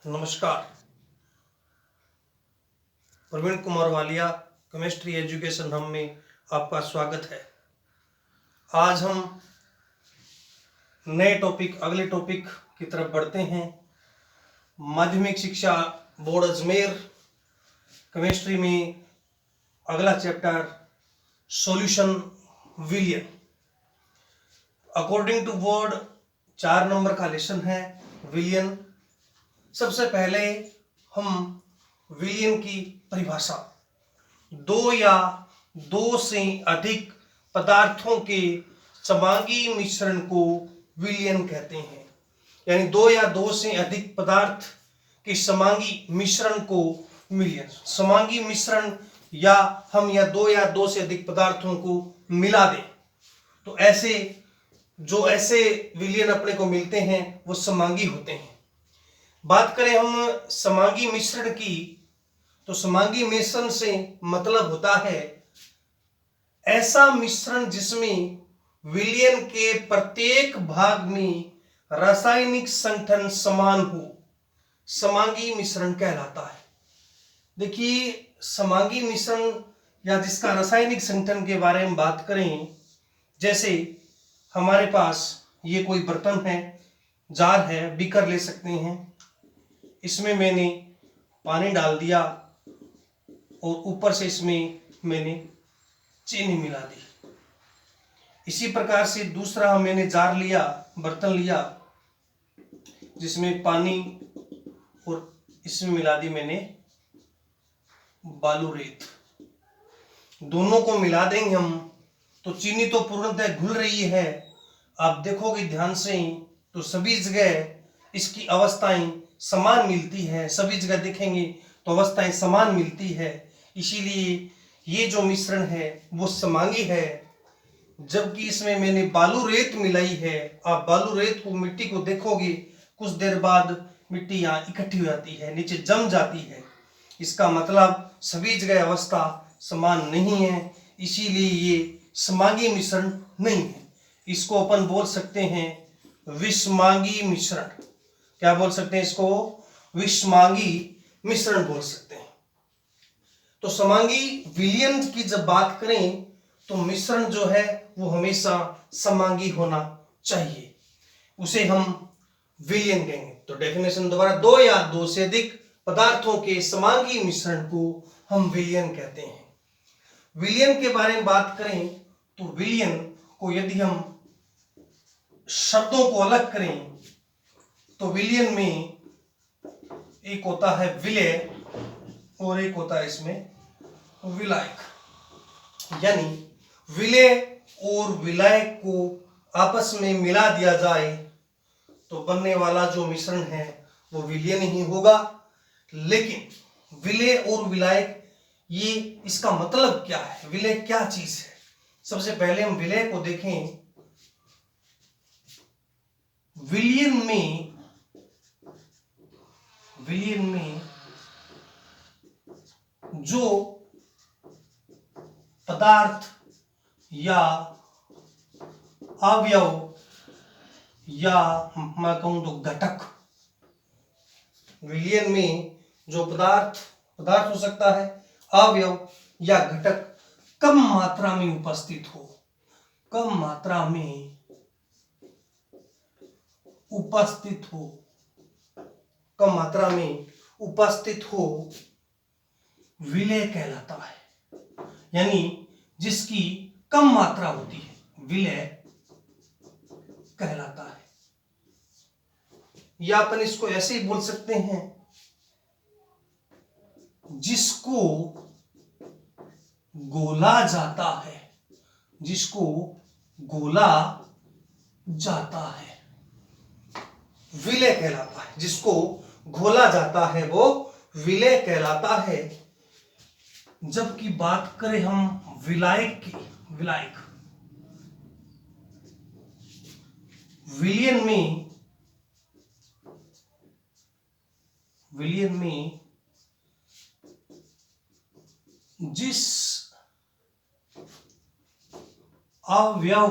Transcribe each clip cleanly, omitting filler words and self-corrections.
नमस्कार। Praveen Kumar Walia chemistry education हम में आपका स्वागत है। आज हम नए अगले टॉपिक की तरफ बढ़ते हैं। माध्यमिक शिक्षा बोर्ड अजमेर केमिस्ट्री में अगला चैप्टर सॉल्यूशन विलियन। अकॉर्डिंग टू बोर्ड 4 नंबर का लेसन है विलियन। सबसे पहले हम विलियन की परिभाषा, दो या दो से अधिक पदार्थों के समांगी मिश्रण को विलियन कहते हैं। यानी दो या दो से अधिक पदार्थ के समांगी मिश्रण को विलियन। समांगी मिश्रण या हम या दो से अधिक पदार्थों को मिला दें तो ऐसे विलियन अपने को मिलते हैं वो समांगी होते हैं। बात करें हम समांगी मिश्रण की तो समांगी मिश्रण से मतलब होता है ऐसा मिश्रण जिसमें विलियन के प्रत्येक भाग में रासायनिक संगठन समान हो, समांगी मिश्रण कहलाता है। देखिए, समांगी मिश्रण या जिसका रासायनिक संगठन के बारे में बात करें, जैसे हमारे पास ये कोई बर्तन है, जार है, बीकर ले सकते हैं। इसमें मैंने पानी डाल दिया और ऊपर से इसमें मैंने चीनी मिला दी। इसी प्रकार से दूसरा मैंने जार लिया, बर्तन लिया, जिसमें पानी और इसमें मिला दी मैंने बालू रेत। दोनों को मिला देंगे हम तो चीनी तो पूर्णतः घुल रही है। आप देखोगे ध्यान से तो सभी जगह इसकी अवस्थाएं समान मिलती है। सभी जगह देखेंगे तो अवस्थाएं समान मिलती है। इसीलिए ये जो मिश्रण है वो समांगी है। जबकि इसमें मैंने बालू रेत मिलाई है। आप बालू रेत को, मिट्टी को देखोगे, कुछ देर बाद मिट्टी यहाँ इकट्ठी हो जाती है, नीचे जम जाती है। इसका मतलब सभी जगह अवस्था समान नहीं है, इसीलिए ये समांगी मिश्रण नहीं है। इसको अपन बोल सकते हैं विषमांगी मिश्रण। क्या बोल सकते हैं इसको? विषमांगी मिश्रण बोल सकते हैं। तो समांगी विलियन की जब बात करें तो मिश्रण जो है वो हमेशा समांगी होना चाहिए, उसे हम विलियन कहेंगे। तो डेफिनेशन दोबारा, दो या दो से अधिक पदार्थों के समांगी मिश्रण को हम विलियन कहते हैं। विलियन के बारे में बात करें तो विलियन को यदि हम शब्दों को अलग करें तो विलियन में एक होता है विलय और एक होता है इसमें विलायक। यानी विलय और विलायक को आपस में मिला दिया जाए तो बनने वाला जो मिश्रण है वो विलियन ही होगा। लेकिन विलय और विलायक, ये इसका मतलब क्या है? विलय क्या चीज है? सबसे पहले हम विलय को देखें। विलियन में जो पदार्थ या अवयव या मैं कहूं तो घटक, विलियन में जो पदार्थ हो सकता है, अवयव या घटक कम मात्रा में उपस्थित हो, कम मात्रा में उपस्थित हो विलय कहलाता है। यानी जिसकी कम मात्रा होती है विलय कहलाता है। या अपन इसको ऐसे ही बोल सकते हैं, जिसको गोला जाता है, जिसको गोला जाता है विलय कहलाता है। जिसको घोला जाता है वो विलय कहलाता है। जबकि बात करें हम विलायक की, विलियन में जिस अवयव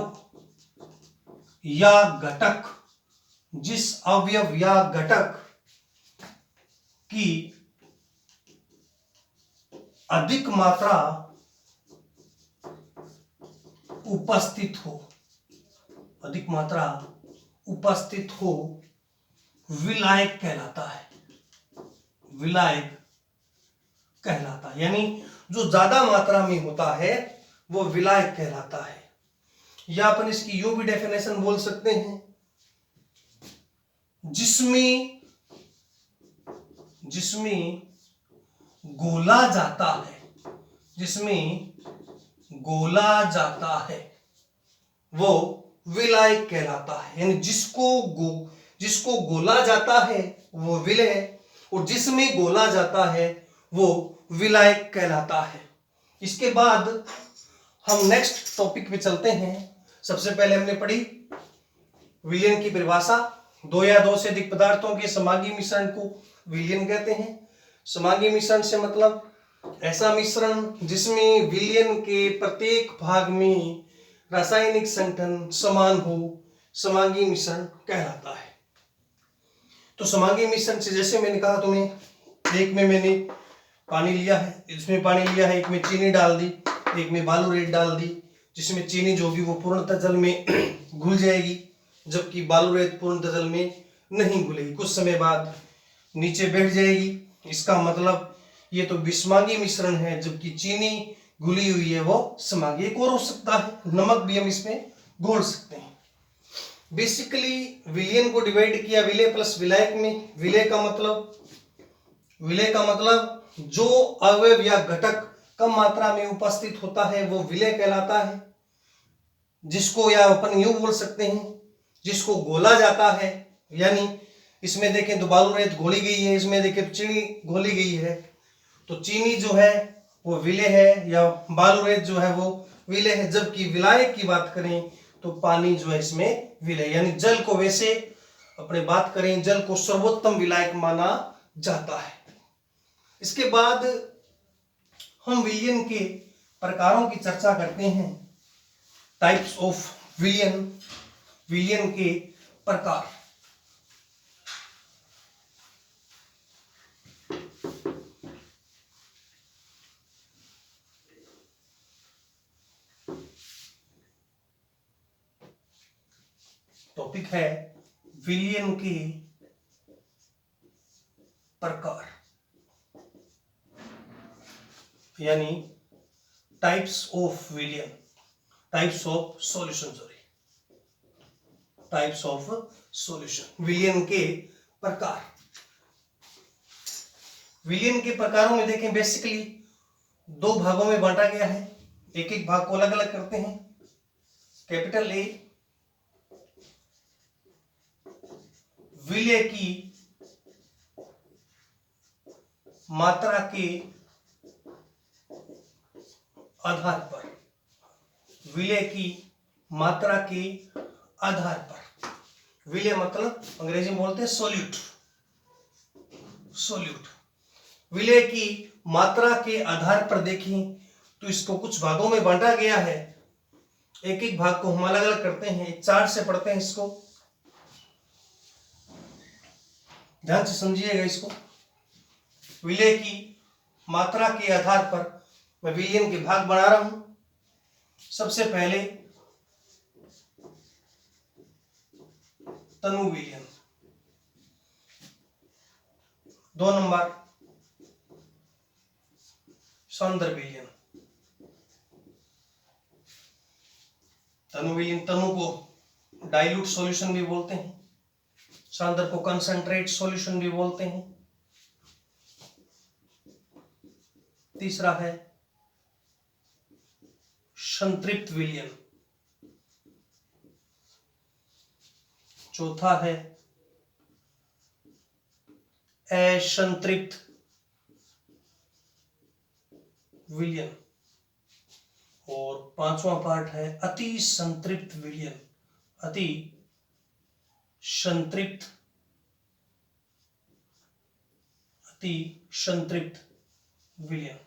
या घटक की अधिक मात्रा उपस्थित हो, अधिक मात्रा उपस्थित हो, विलायक कहलाता है, विलायक कहलाता है। यानी जो ज्यादा मात्रा में होता है वो विलायक कहलाता है। या अपन इसकी यूं भी डेफिनेशन बोल सकते हैं, जिसमें घोला जाता है, जिसमें घोला जाता है वो विलायक कहलाता है। यानी जिसको घोला जाता है वो विलय, और जिसमें घोला जाता है वो विलायक कहलाता है। इसके बाद हम नेक्स्ट टॉपिक पे चलते हैं। सबसे पहले हमने पढ़ी विलयन की परिभाषा। दो या दो से अधिक पदार्थों के समांगी मिश्रण को विलयन कहते हैं। समांगी मिश्रण से मतलब ऐसा मिश्रण जिसमें विलयन के प्रत्येक भाग में रासायनिक संगठन समान हो, समांगी मिश्रण कहलाता है। तो समांगी मिश्रण से जैसे मैंने कहा तुम्हें, एक में मैंने पानी लिया है, इसमें पानी लिया है, एक में चीनी डाल दी, एक में बालू रेत डाल दी, जिसमें चीनी जो होगी वो पूर्णतः जल में घुल जाएगी, जबकि बालू रेत पूर्णतः जल में नहीं घुलेगी, कुछ समय बाद नीचे बैठ जाएगी। इसका मतलब ये तो विषमांगी मिश्रण है, जबकि चीनी घुली हुई है वो समांगी। एक और हो सकता है, नमक भी हम इसमें घोल सकते हैं। बेसिकली विलयन को डिवाइड किया विलय प्लस विलायक में। विलय का मतलब जो अवयव या घटक कम मात्रा में उपस्थित होता है वो विलय कहलाता है। जिसको या अपन यूं बोल सकते हैं, जिसको घोला जाता है, यानी इसमें देखें तो बालू रेत घोली गई है, इसमें देखें तो चीनी घोली गई है, तो चीनी जो है वो विलय है या बालू रेत जो है वो विलय है। जबकि विलायक की बात करें तो पानी जो है इसमें विलय, यानी जल को, वैसे अपने बात करें जल को सर्वोत्तम विलायक माना जाता है। इसके बाद हम विलयन के प्रकारों की चर्चा करते हैं। टाइप्स ऑफ विलयन, विलयन के प्रकार। टॉपिक है विलयन के प्रकार, यानी टाइप्स ऑफ विलयन, types of solution, types of solution. विलयन के प्रकार। विलयन के प्रकारों में देखें बेसिकली दो भागों में बांटा गया है। एक एक भाग को अलग अलग करते हैं। कैपिटल ए, विलय की मात्रा के आधार पर, विलय की मात्रा के आधार पर। विलय मतलब अंग्रेजी में बोलते हैं सोल्यूट, सोल्यूट। विलय की मात्रा के आधार पर देखें तो इसको कुछ भागों में बांटा गया है। एक एक भाग को हम अलग अलग करते हैं, एक चार्ट से पढ़ते हैं इसको, ध्यान से समझिएगा इसको। विलय की मात्रा के आधार पर मैं विलयन के भाग बना रहा हूं। सबसे पहले तनु विलयन, 2 नंबर सौंदर्य विलयन। तनु विलयन, तनु को डाइल्यूट सॉल्यूशन भी बोलते हैं, सौंदर्य को कंसंट्रेट सॉल्यूशन भी बोलते हैं। तीसरा है संतृप्त विलयन। चौथा है असंतृप्त विलयन, और पांचवा पार्ट है अति संतृप्त विलयन, अति संतृप्त, अति संतृप्त विलयन।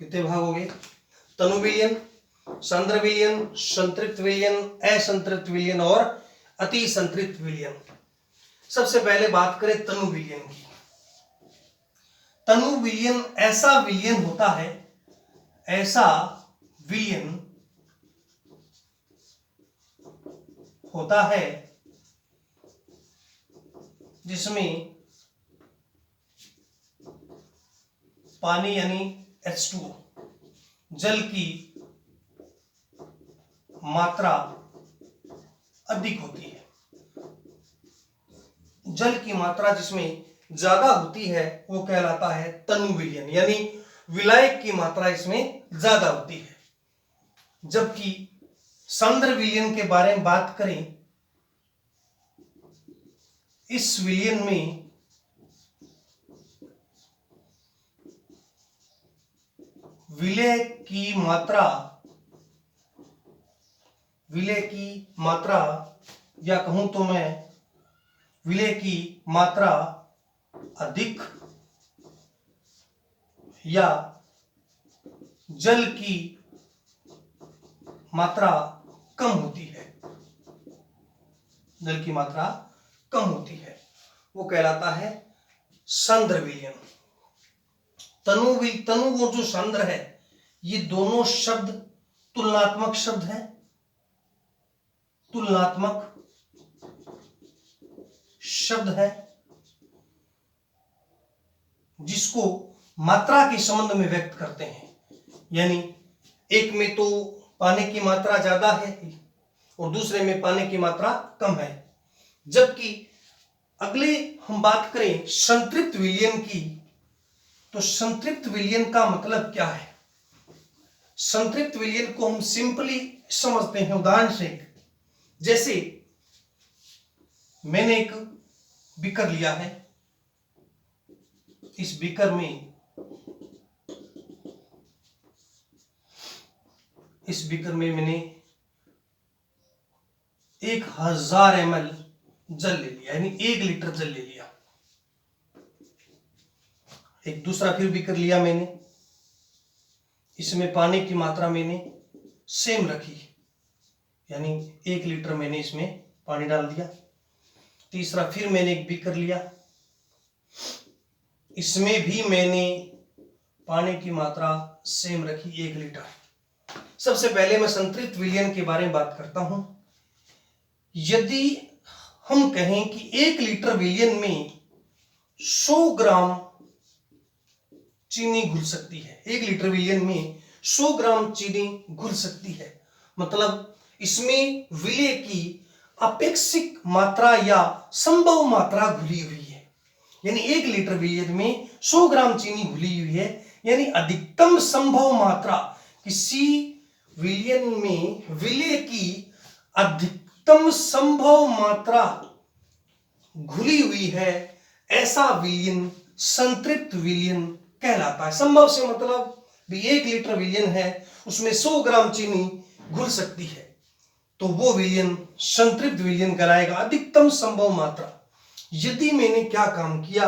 कितने भाग हो गए? तनु विलयन, सांद्र विलयन, संतृप्त विलयन, असंतृप्त विलयन और अति संतृप्त विलयन। सबसे पहले बात करें तनु विलयन की। तनु विलयन ऐसा विलयन होता है, ऐसा विलयन होता है जिसमें पानी यानी H2O, जल की मात्रा अधिक होती है। जल की मात्रा जिसमें ज्यादा होती है वो कहलाता है तनु विलयन, यानी विलायक की मात्रा इसमें ज्यादा होती है। जबकि सांद्र विलयन के बारे में बात करें, इस विलयन में विलय की मात्रा या कहूं तो मैं विलय की मात्रा अधिक या जल की मात्रा कम होती है, जल की मात्रा कम होती है, वो कहलाता है सांद्र विलयन। तनु और जो सांद्र है, ये दोनों शब्द तुलनात्मक शब्द हैं, तुलनात्मक शब्द है जिसको मात्रा के संबंध में व्यक्त करते हैं। यानी एक में तो पानी की मात्रा ज्यादा है और दूसरे में पानी की मात्रा कम है। जबकि अगले हम बात करें संतृप्त विलयन की, तो संतृप्त विलयन का मतलब क्या है? संतृप्त विलयन को हम सिंपली समझते हैं उदाहरण से। जैसे मैंने एक बीकर लिया है, इस बीकर में मैंने 1000 ml जल ले लिया, यानी 1 लीटर जल ले लिया। एक दूसरा फिर बीकर लिया मैंने, इसमें पानी की मात्रा मैंने सेम रखी, यानी 1 लीटर मैंने इसमें पानी डाल दिया। तीसरा फिर मैंने एक बीकर लिया, इसमें भी मैंने पानी की मात्रा सेम रखी 1 लीटर। सबसे पहले मैं संतृप्त विलयन के बारे में बात करता हूं। यदि हम कहें कि 1 लीटर विलयन में 100 ग्राम चीनी घुल सकती है, 1 लीटर विलयन में 100 ग्राम चीनी घुल सकती है, मतलब इसमें विलय की अपेक्षित मात्रा या संभव मात्रा घुली हुई है। यानी 1 लीटर विलयन में 100 ग्राम चीनी घुली हुई है, यानी अधिकतम संभव मात्रा, किसी विलयन में विलय की अधिकतम संभव मात्रा घुली हुई है, ऐसा विलयन संतृप्त विलयन कहलाता है। संभव से मतलब भी 1 लीटर विलयन है, उसमें 100 ग्राम चीनी घुल सकती है, तो वो विलयन संतृप्त विलयन कहलाएगा, अधिकतम संभव मात्रा। यदि मैंने क्या काम किया,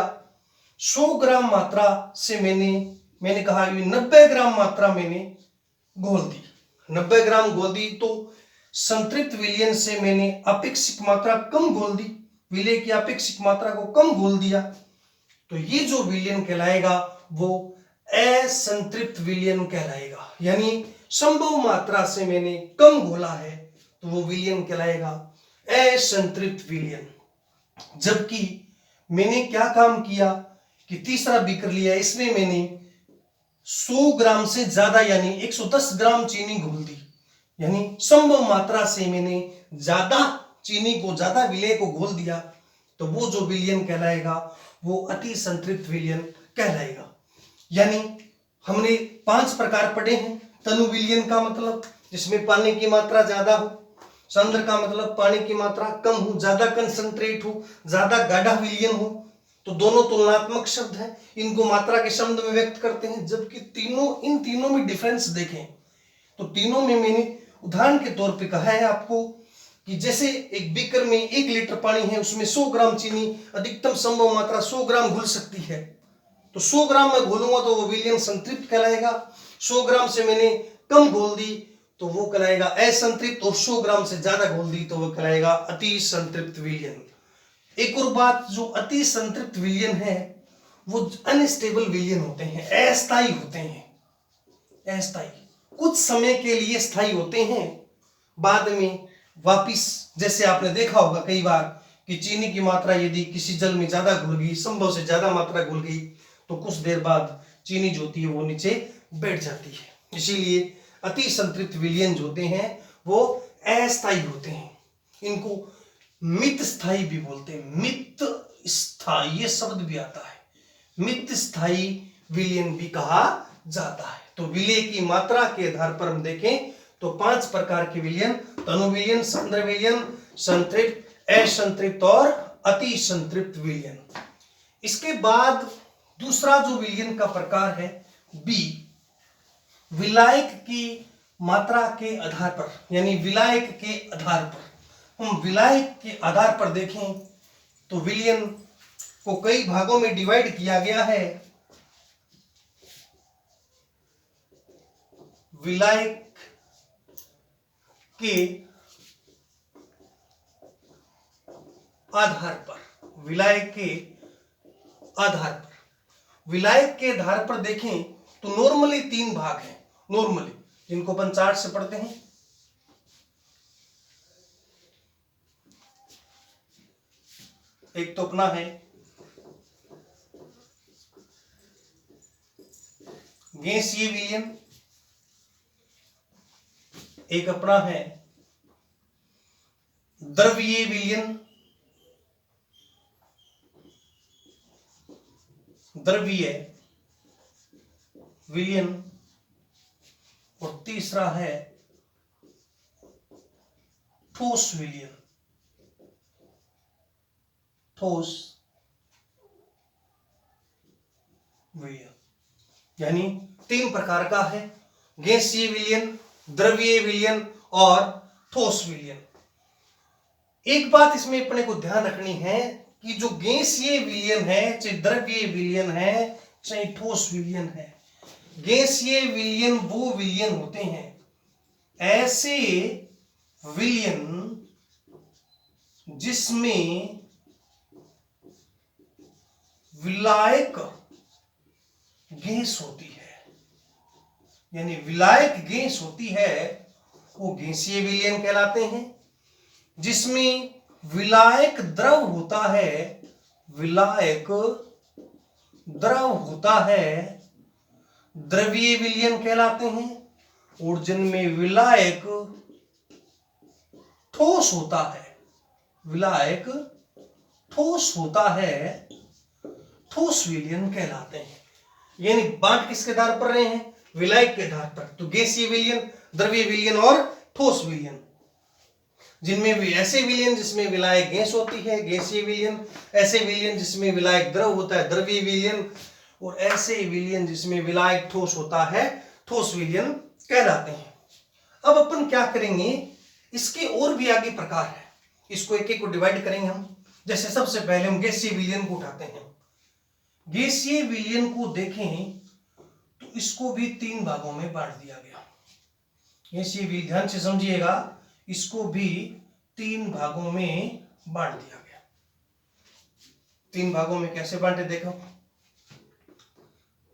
100 ग्राम मात्रा से मैंने कहा 90 ग्राम मात्रा मैंने घोल दी, 90 ग्राम घोल दी, तो संतृप्त विलयन से मैंने अपेक्षित मात्रा कम घोल दी, विलय की अपेक्षित मात्रा को कम घोल दिया, तो ये जो विलयन कहलाएगा वो असंतृप्त विलयन कहलाएगा। यानी संभव मात्रा से मैंने कम घोला है, तो वो विलयन कहलाएगा असंतृप्त विलयन। जबकि मैंने क्या काम किया कि तीसरा बीकर लिया, इसमें मैंने 100 ग्राम से ज्यादा यानी 110 ग्राम चीनी घोल दी, यानी संभव मात्रा से मैंने ज्यादा चीनी को, ज्यादा विलय को घोल दिया, तो वो जो विलयन कहलाएगा वो अति संतृप्त विलयन कहलाएगा। यानी हमने 5 प्रकार पढ़े हैं। तनु विलयन का मतलब जिसमें पानी की मात्रा ज्यादा हो, सांद्र का मतलब पानी की मात्रा कम हो, ज्यादा कंसंट्रेट हो, ज्यादा गाढ़ा विलयन हो, तो दोनों तुलनात्मक शब्द हैं, इनको मात्रा के शब्द में व्यक्त करते हैं। जबकि इन तीनों में डिफरेंस देखें तो तीनों में मैंने उदाहरण के तौर पे कहा है आपको कि जैसे एक बीकर में 1 लीटर पानी है, उसमें 100 ग्राम चीनी, अधिकतम संभव मात्रा 100 ग्राम घुल सकती है, तो 100 ग्राम में घोलूंगा तो वो विलयन संतृप्त कहलाएगा। 100 ग्राम से मैंने कम घोल दी तो वो कहलाएगा असंतृप्त, और 100 ग्राम से ज्यादा घोल दी तो वो कहलाएगा अति संतृप्त विलयन। एक और बात, जो अति संतृप्त विलयन है वो अनस्टेबल विलयन होते हैं, अस्थायी होते हैं। अस्थायी कुछ समय के लिए स्थायी होते हैं, बाद में वापिस, जैसे आपने देखा होगा कई बार कि चीनी की मात्रा यदि किसी जल में ज्यादा घुल गई, संभव से ज्यादा मात्रा घुल गई, तो कुछ देर बाद चीनी जो होती है वो नीचे बैठ जाती है। इसीलिए अति संतृप्त विलयन जो होते हैं वो अस्थायी होते हैं। इनको मित स्थायी भी बोलते हैं, मित स्थायी ये शब्द भी आता है, मित स्थायी विलयन भी कहा जाता है। तो विलय की मात्रा के आधार पर हम देखें तो 5 प्रकार के विलयन, तनु विलयन, सांद्र विलयन, संतृप्त, असंतृप्त और अति संतृप्त विलयन। इसके बाद दूसरा जो विलयन का प्रकार है बी, विलायक की मात्रा के आधार पर, यानी विलायक के आधार पर। हम विलायक के आधार पर देखें तो विलयन को कई भागों में डिवाइड किया गया है। विलायक के आधार पर, विलायक के आधार पर, विलायक के आधार पर देखें तो नॉर्मली 3 भाग हैं, नॉर्मली जिनको अपन चार्ट से पढ़ते हैं। एक तो अपना है गैसीय विलयन, एक अपना है द्रवीय विलयन, द्रवीय विलयन, और तीसरा है ठोस विलयन, ठोस विलयन। यानी 3 प्रकार का है, गैसीय विलयन, द्रवीय विलयन और ठोस विलयन। एक बात इसमें अपने को ध्यान रखनी है कि जो गैसीय विलयन है, चाहे द्रवीय विलयन है, चाहे ठोस विलयन है, गैसीय विलयन वो विलयन होते हैं, ऐसे विलयन जिसमें विलायक गैस होती है, यानी विलायक गैस होती है, वो गैसीय विलयन कहलाते हैं। जिसमें विलायक द्रव होता है, विलायक द्रव होता है, द्रवीय विलयन कहलाते हैं। और जिनमें विलायक ठोस होता है, विलायक ठोस होता है, ठोस विलयन कहलाते हैं। यानी बांट किसके आधार पर रहे हैं? विलायक के आधार पर। तो गैसीय विलयन, द्रवीय विलयन और ठोस विलयन। जिनमें भी ऐसे विलयन जिसमें विलायक गैस होती है, गैसीय विलयन, ऐसे विलयन जिसमें विलायक द्रव होता है, द्रवीय विलयन, और ऐसे विलयन जिसमें विलायक ठोस होता है, ठोस विलयन कहलाते हैं। अब अपन क्या करेंगे, इसके और भी आगे प्रकार है, इसको एक एक को डिवाइड करेंगे हम। जैसे सबसे पहले हम गैसीय विलयन को उठाते हैं। गैसीय विलयन को देखें तो इसको भी 3 भागों में बांट दिया गया। गैसीय विलयन, ध्यान से समझिएगा, इसको भी 3 भागों में बांट दिया गया। 3 भागों में कैसे बांटे देखो।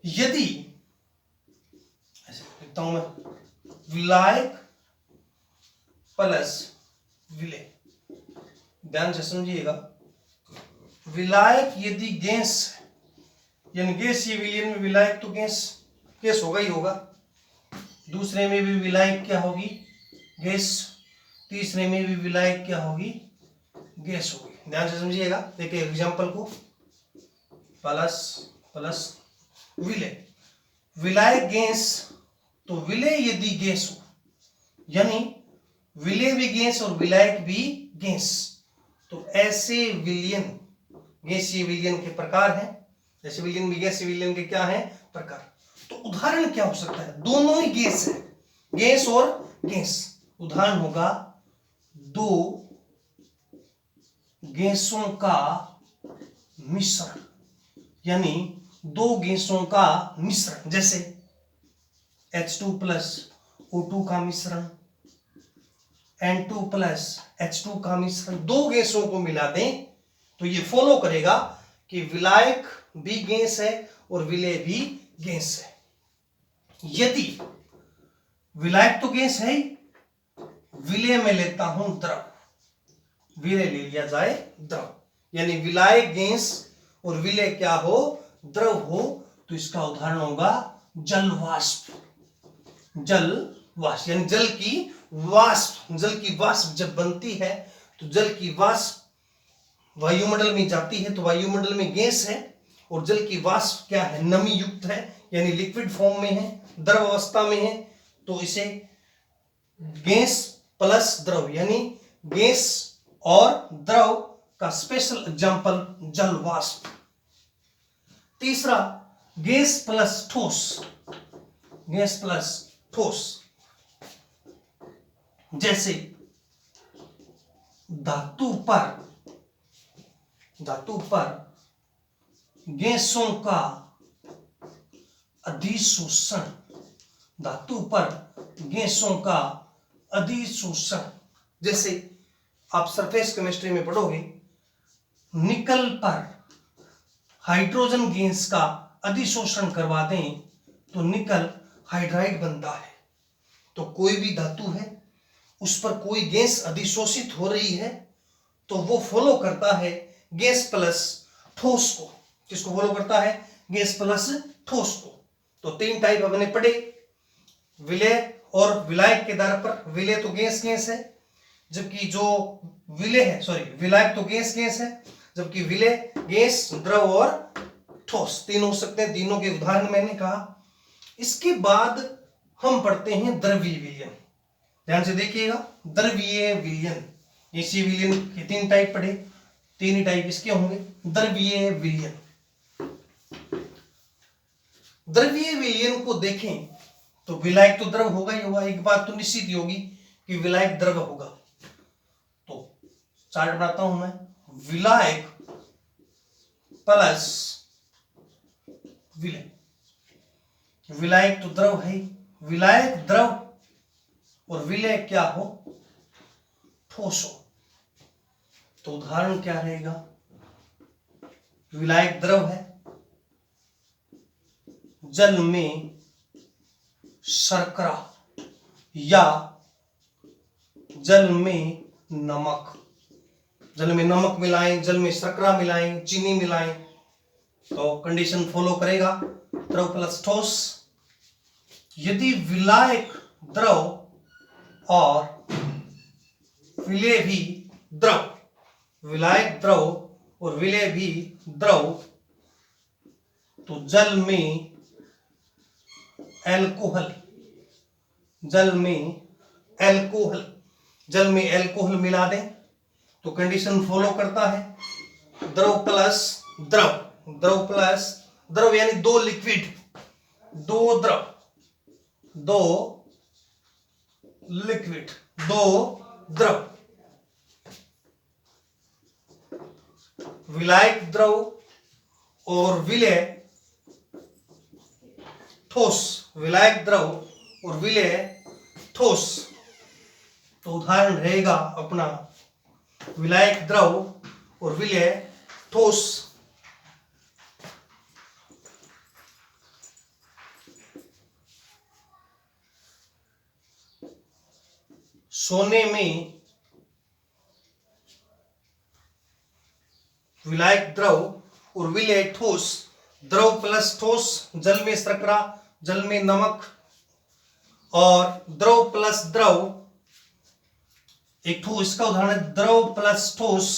यदि ऐसे लिखता हूं मैं, विलायक प्लस विलय, ध्यान से समझिएगा, विलायक यदि गैस, यानी गैसीय विलयन में विलायक तो गैस होगा ही होगा, दूसरे में भी विलायक क्या होगी? गैस, तीसरे में भी विलायक क्या होगी? गैस होगी। ध्यान से समझिएगा, देखिए एग्जांपल को, प्लस प्लस विलय, विलायक गैस, तो विलय यदि गैस हो, यानी विलय भी गैस और विलायक भी गैस, तो ऐसे विलयन गैसीय विलयन के प्रकार हैं। जैसे विलयन भी गैसीय विलयन के क्या हैं? प्रकार। तो उदाहरण क्या हो सकता है? दोनों ही गैस है, गैस और गैस। उदाहरण होगा 2 गैसों का मिश्रण, यानी 2 गैसों का मिश्रण, जैसे H2 प्लस O2 का मिश्रण, N2 प्लस H2 का मिश्रण। 2 गैसों को मिला दें तो ये फॉलो करेगा कि विलायक भी गैस है और विलेय भी गैस है। यदि विलायक तो गैस है ही, विलेय में लेता हूं द्रव, विलेय ले लिया जाए द्रव, यानी विलायक गैस और विलेय क्या हो, द्रव हो, तो इसका उदाहरण होगा जल वाष्प। जल वाष्प यानी जल की वाष्प, जल की वाष्प जब बनती है तो जल की वाष्प वायुमंडल में जाती है, तो वायुमंडल में गैस है, और जल की वाष्प क्या है, नमी युक्त है, यानी लिक्विड फॉर्म में है, द्रव अवस्था में है, तो इसे गैस प्लस द्रव यानी गैस और द्रव का स्पेशल एग्जांपल जल वाष्प। तीसरा गैस प्लस ठोस, गैस प्लस ठोस, जैसे धातु पर गैसों का अधिशोषण, धातु पर गैसों का अधिशोषण, जैसे आप सरफेस केमिस्ट्री में पढ़ोगे, निकल पर हाइड्रोजन गैस का अधिशोषण करवा दें तो निकल हाइड्राइड बनता है। तो कोई भी धातु है उस पर कोई गैस अधिशोषित हो रही है तो वो फॉलो करता है गैस प्लस ठोस को। किसको फॉलो करता है, गैस प्लस ठोस को। तो तीन टाइप हमने पढ़े, विलेय और विलायक के आधार पर। विलेय तो गैस है, जबकि जो विलेय है, सॉरी विलायक तो गैस है, जबकि विलेय गैस, द्रव और ठोस तीनों हो सकते हैं। तीनों के उदाहरण मैंने कहा। इसके बाद हम पढ़ते हैं द्रवीय विलयन। ध्यान से देखिएगा, द्रवीय विलयन, इसी विलयन के तीन टाइप पढ़े, तीन ही टाइप इसके होंगे। द्रवीय विलयन, द्रवीय विलयन को देखें तो विलायक तो द्रव होगा ही होगा, एक बात तो निश्चित ही होगी कि विलायक द्रव होगा। तो चार्ट बनाता हूं मैं, विलायक प्लस विलय। विलायक तो द्रव है, विलायक द्रव और विलय क्या हो, ठोस हो। तो उदाहरण क्या रहेगा, विलायक द्रव है, जल में शर्करा या जल में नमक, जल में नमक मिलाएं, जल में शर्करा मिलाएं, चीनी मिलाएं, तो कंडीशन फॉलो करेगा द्रव प्लस ठोस। यदि विलायक द्रव और विलेय भी द्रव, विलायक द्रव और विलेय भी द्रव, तो जल में एल्कोहल, जल में एल्कोहल, जल में एल्कोहल मिला दें तो कंडीशन फॉलो करता है द्रव प्लस द्रव, द्रव प्लस द्रव यानी दो लिक्विड, दो द्रव, दो लिक्विड, दो द्रव। विलायक द्रव और विलेय ठोस, विलायक द्रव और विलेय ठोस। तो उदाहरण रहेगा अपना विलायक द्रव और विलेय ठोस। सोने में विलायक द्रव और विलेय ठोस, द्रव प्लस ठोस, जल में शर्करा, जल में नमक, और द्रव प्लस द्रव एक ठोस। इसका उदाहरण द्रव प्लस ठोस,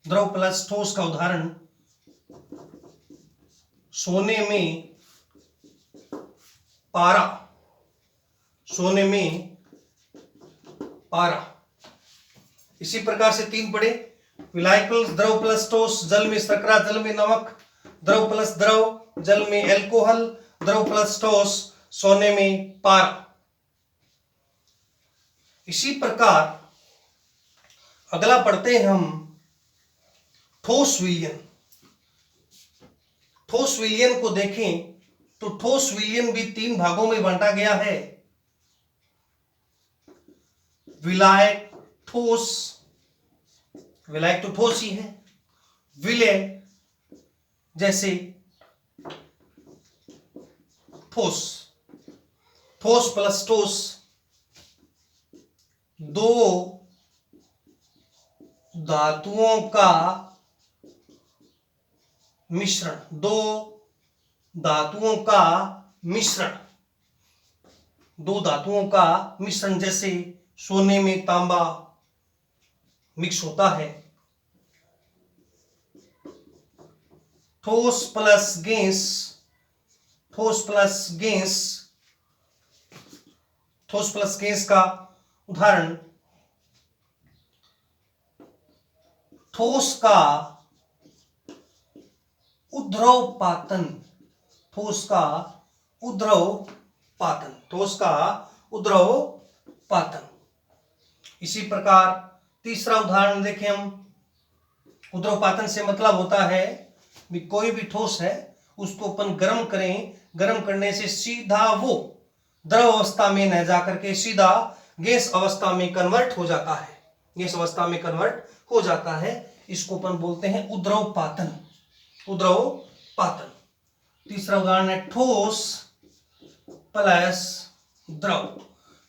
द्रव प्लस ठोस का उदाहरण सोने में पारा, सोने में पारा। इसी प्रकार से तीन पढ़े, विलायक प्लस द्रव प्लस ठोस, जल में शर्करा, जल में नमक, द्रव प्लस द्रव, जल में एल्कोहल, द्रव प्लस ठोस, सोने में पारा। इसी प्रकार अगला पढ़ते हैं हम ठोस विलयन। ठोस विलयन को देखें तो ठोस विलयन भी तीन भागों में बांटा गया है। विलायक ठोस, विलायक तो ठोस ही है। विलय जैसे ठोस, ठोस प्लस ठोस, दो धातुओं का मिश्रण, दो धातुओं का मिश्रण, दो धातुओं का मिश्रण, जैसे सोने में तांबा मिक्स होता है। ठोस प्लस गैस, ठोस प्लस गैस, ठोस प्लस गैस का उदाहरण, ठोस का उद्रवपातन, ठोस का उद्रवपातन, ठोस का उद्रवपातन। इसी प्रकार तीसरा उदाहरण देखें हम। उद्रवपातन से मतलब होता है कि कोई भी ठोस है उसको अपन गर्म करें, गर्म करने से सीधा वो द्रव अवस्था में न जाकर के सीधा गैस अवस्था में कन्वर्ट हो जाता है, गैस अवस्था में कन्वर्ट हो जाता है। इसको अपन बोलते हैं उद्रवपातन, उद्रवपातन। तीसरा उदाहरण है ठोस प्लस द्रव,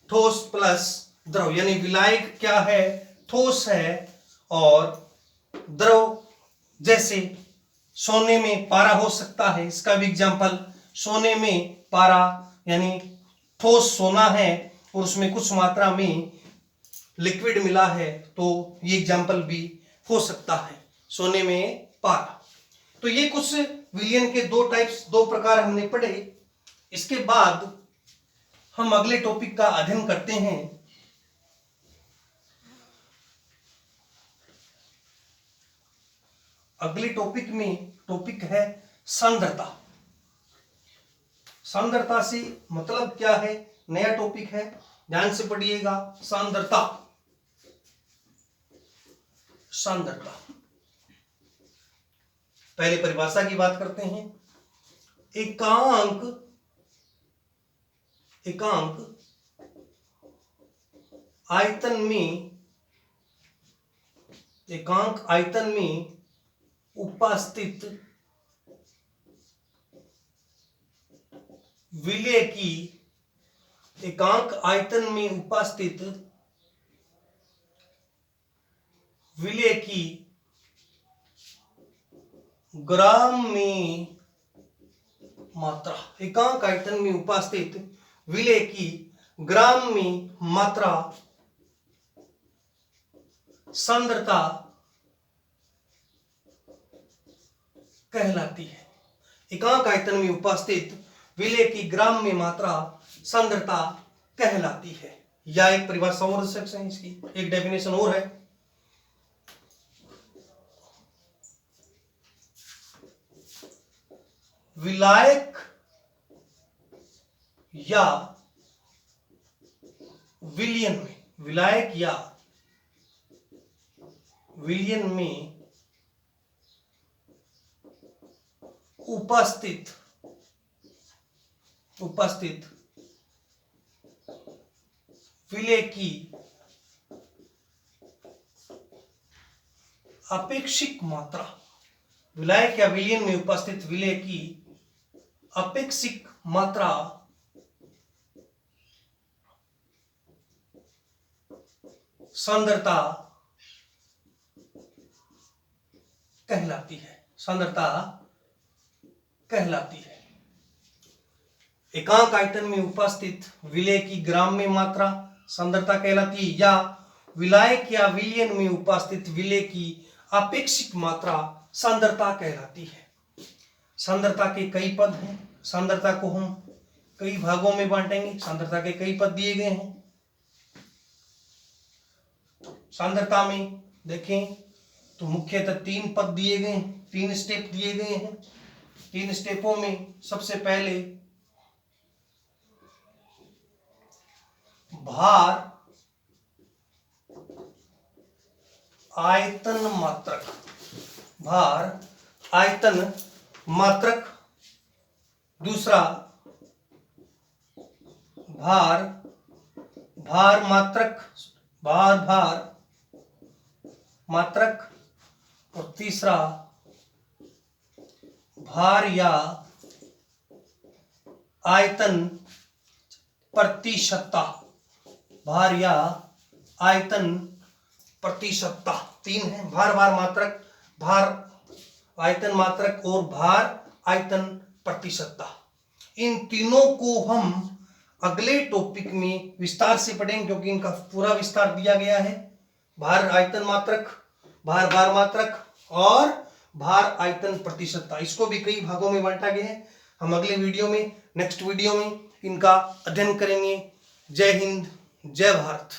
ठोस प्लस द्रव, यानी विलायक क्या है, ठोस है, और द्रव जैसे सोने में पारा हो सकता है, इसका भी एग्जांपल, सोने में पारा यानी ठोस सोना है और उसमें कुछ मात्रा में लिक्विड मिला है, तो ये एग्जांपल भी हो सकता है, सोने में पारा। तो ये कुछ विलयन के दो टाइप्स, दो प्रकार हमने पढ़े। इसके बाद हम अगले टॉपिक का अध्ययन करते हैं। अगले टॉपिक में टॉपिक है सांद्रता। सांद्रता से मतलब क्या है, नया टॉपिक है, ध्यान से पढ़िएगा। सांद्रता, सांद्रता, पहले परिभाषा की बात करते हैं। एकांक, एकांक आयतन में, एकांक आयतन में उपस्थित विलय की, एकांक आयतन में उपस्थित विलय की ग्राम में मात्रा, एकांक आयतन में उपस्थित विलय की ग्राम में मात्रा सांद्रता कहलाती है। एकांक आयतन में उपस्थित विलय की ग्राम में मात्रा सांद्रता कहलाती है। या एक परिभाषा और सकते हैं, इसकी एक डेफिनेशन और है। विलायक या विलयन में, विलायक या विलयन में उपस्थित विलय की अपेक्षिक मात्रा, विलायक या विलयन में उपस्थित विलय की अपेक्षिक मात्रा सांद्रता कहलाती है, सांद्रता कहलाती है। एकांक आयतन में उपस्थित विलय की ग्राम में मात्रा सांद्रता कहलाती है, या विलायक या विलयन में उपस्थित विलय की अपेक्षिक मात्रा सांद्रता कहलाती है। सांद्रता के कई पद हैं, सांद्रता को हम कई भागों में बांटेंगे, सांद्रता के कई पद दिए गए हैं। सांद्रता में देखें तो मुख्यतः तीन पद दिए गए हैं, तीन स्टेप दिए गए हैं। तीन स्टेपों में सबसे पहले भार आयतन मात्रक, भार आयतन मात्रक, दूसरा भार मात्रक, भार भार मात्रक, और तीसरा भार या आयतन प्रतिशतता, भार या आयतन प्रतिशतता। तीन है, भार भार मात्रक, भार आयतन मात्रक और भार आयतन प्रतिशतता। इन तीनों को हम अगले टॉपिक में विस्तार से पढ़ेंगे, क्योंकि इनका पूरा विस्तार दिया गया है। भार आयतन मात्रक, भार भार मात्रक और भार आयतन प्रतिशतता, इसको भी कई भागों में बांटा गया है। हम अगले वीडियो में, नेक्स्ट वीडियो में इनका अध्ययन करेंगे। जय हिंद, जय भारत।